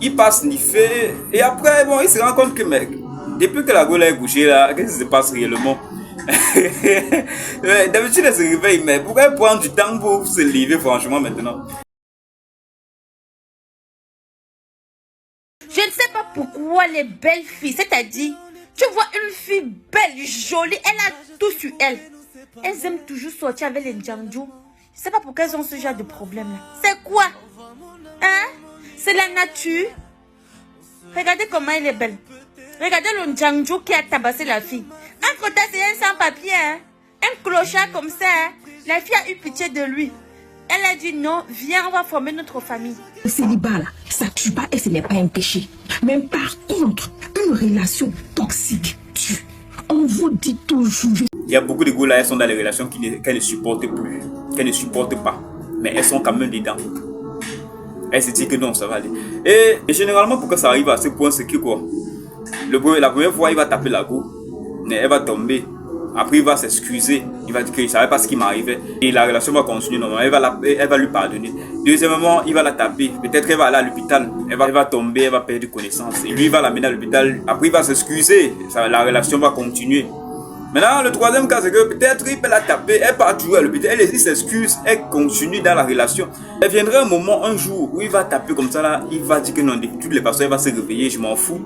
Il passe sniffer et après, bon, il se rend compte que, mec, depuis que la go est couchée là, qu'est-ce qui se passe réellement? D'habitude, elle se réveille, mais pourquoi elle prend du temps pour se lever, franchement, maintenant? Je ne sais pas pourquoi les belles filles, c'est-à-dire, tu vois une fille belle, jolie, elle a tout sur elle. Elles aiment toujours sortir avec les Ndjandjou. Je ne sais pas pourquoi elles ont ce genre de problème-là. C'est quoi? Hein? C'est la nature. Regardez comment elle est belle. Regardez le Ndjandjou qui a tabassé la fille. Un côté, c'est un sans-papier, hein? Un clochard comme ça, hein? La fille a eu pitié de lui. Elle a dit non, viens, on va former notre famille. Le célibat, là, ça tue pas et ce n'est pas un péché. Mais par contre, une relation toxique tue. On vous dit toujours. Il y a beaucoup de gars là, elles sont dans les relations qu'elles ne supportent plus, qu'elles ne supportent pas. Mais elles sont quand même dedans. Elles se disent que non, ça va aller. Et généralement, pourquoi ça arrive à ce point, c'est que quoi? La première fois, il va taper la go, mais elle va tomber. Après, il va s'excuser. Il va dire qu'il ne savait pas ce qui m'arrivait. Et la relation va continuer normalement. Elle va lui pardonner. Deuxièmement, il va la taper. Peut-être qu'elle va aller à l'hôpital. Elle va tomber, elle va perdre connaissance. Et lui, il va l'amener à l'hôpital. Après, il va s'excuser. La relation va continuer. Maintenant, le troisième cas, c'est que peut-être il peut la taper. Elle part toujours à l'hôpital. Elle s'excuse. Elle continue dans la relation. Il viendra un moment, un jour, où il va taper comme ça. Là, il va dire que non, de toutes les façons, elle va se réveiller. Je m'en fous.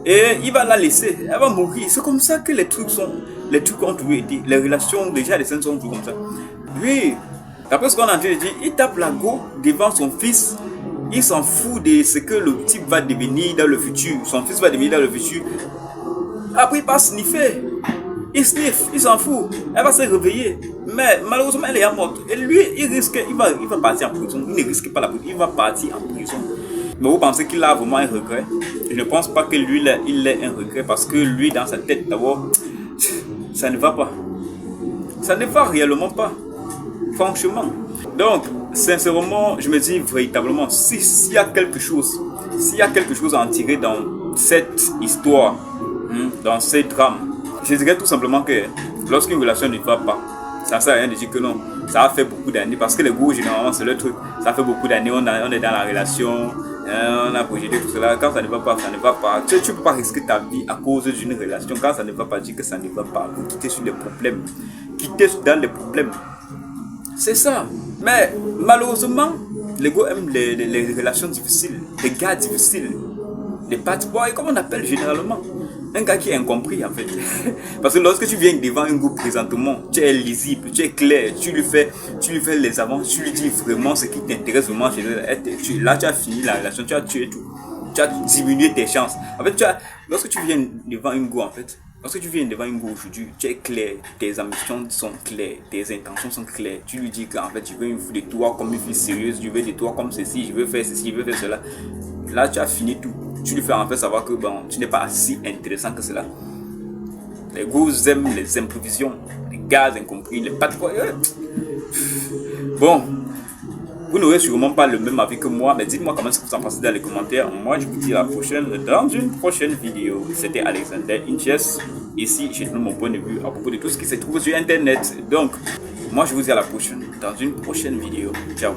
Et il va la laisser, elle va mourir. C'est comme ça que les trucs ont toujours été. Les relations, déjà, les scènes sont toujours comme ça. Oui, d'après ce qu'on a dit, il tape la go devant son fils. Il s'en fout de ce que le type va devenir dans le futur. Son fils va devenir dans le futur. Après, il passe sniffer. Il sniffe, il s'en fout. Elle va se réveiller. Mais malheureusement, elle est morte. Et lui, il va partir en prison. Il ne risque pas la prison, il va partir en prison. Mais vous pensez qu'il a vraiment un regret? Je ne pense pas que lui, il ait un regret parce que lui, dans sa tête, d'abord, ça ne va pas. Ça ne va réellement pas. Franchement. Donc, sincèrement, je me dis véritablement, s'il y a quelque chose à en tirer dans cette histoire, dans ce drame, je dirais tout simplement que lorsqu'une relation ne va pas, ça ne sert à rien de dire que non. Ça a fait beaucoup d'années parce que les goûts, généralement, c'est le truc. Ça fait beaucoup d'années, on est dans la relation, on a projeté tout cela. Quand ça ne va pas, ça ne va pas. Tu ne peux pas risquer ta vie à cause d'une relation. Quand ça ne va pas, dire que ça ne va pas. Vous quittez sur les problèmes. Quittez dans les problèmes. C'est ça. Mais malheureusement, les gars aiment les relations difficiles, les gars difficiles, les bad boys, comme on appelle généralement. Un gars qui est incompris en fait. Parce que lorsque tu viens devant un groupe présentement, tu es lisible, tu es clair, tu lui fais les avances, tu lui dis vraiment ce qui t'intéresse vraiment chez elle. Là, tu as fini la relation, tu as tué tout. Tu as diminué tes chances. En fait, lorsque tu viens devant un groupe, en fait, lorsque tu viens devant un groupe aujourd'hui, tu es clair, tes ambitions sont claires, tes intentions sont claires. Tu lui dis qu'en fait, je veux une fille de toi comme une fille sérieuse, je veux de toi comme ceci, je veux faire ceci, je veux faire cela. Là, tu as fini tout. Tu lui fais en fait savoir que bon, tu n'es pas si intéressant que cela. Les gars aiment les improvisations, les gars incompris, les patrons. Bon, vous n'aurez sûrement pas le même avis que moi, mais dites-moi comment est-ce que vous en pensez dans les commentaires. Moi, je vous dis à la prochaine dans une prochaine vidéo. C'était Alexander Inches. Ici, je donne mon point de vue à propos de tout ce qui se trouve sur Internet. Donc, moi, je vous dis à la prochaine dans une prochaine vidéo. Ciao.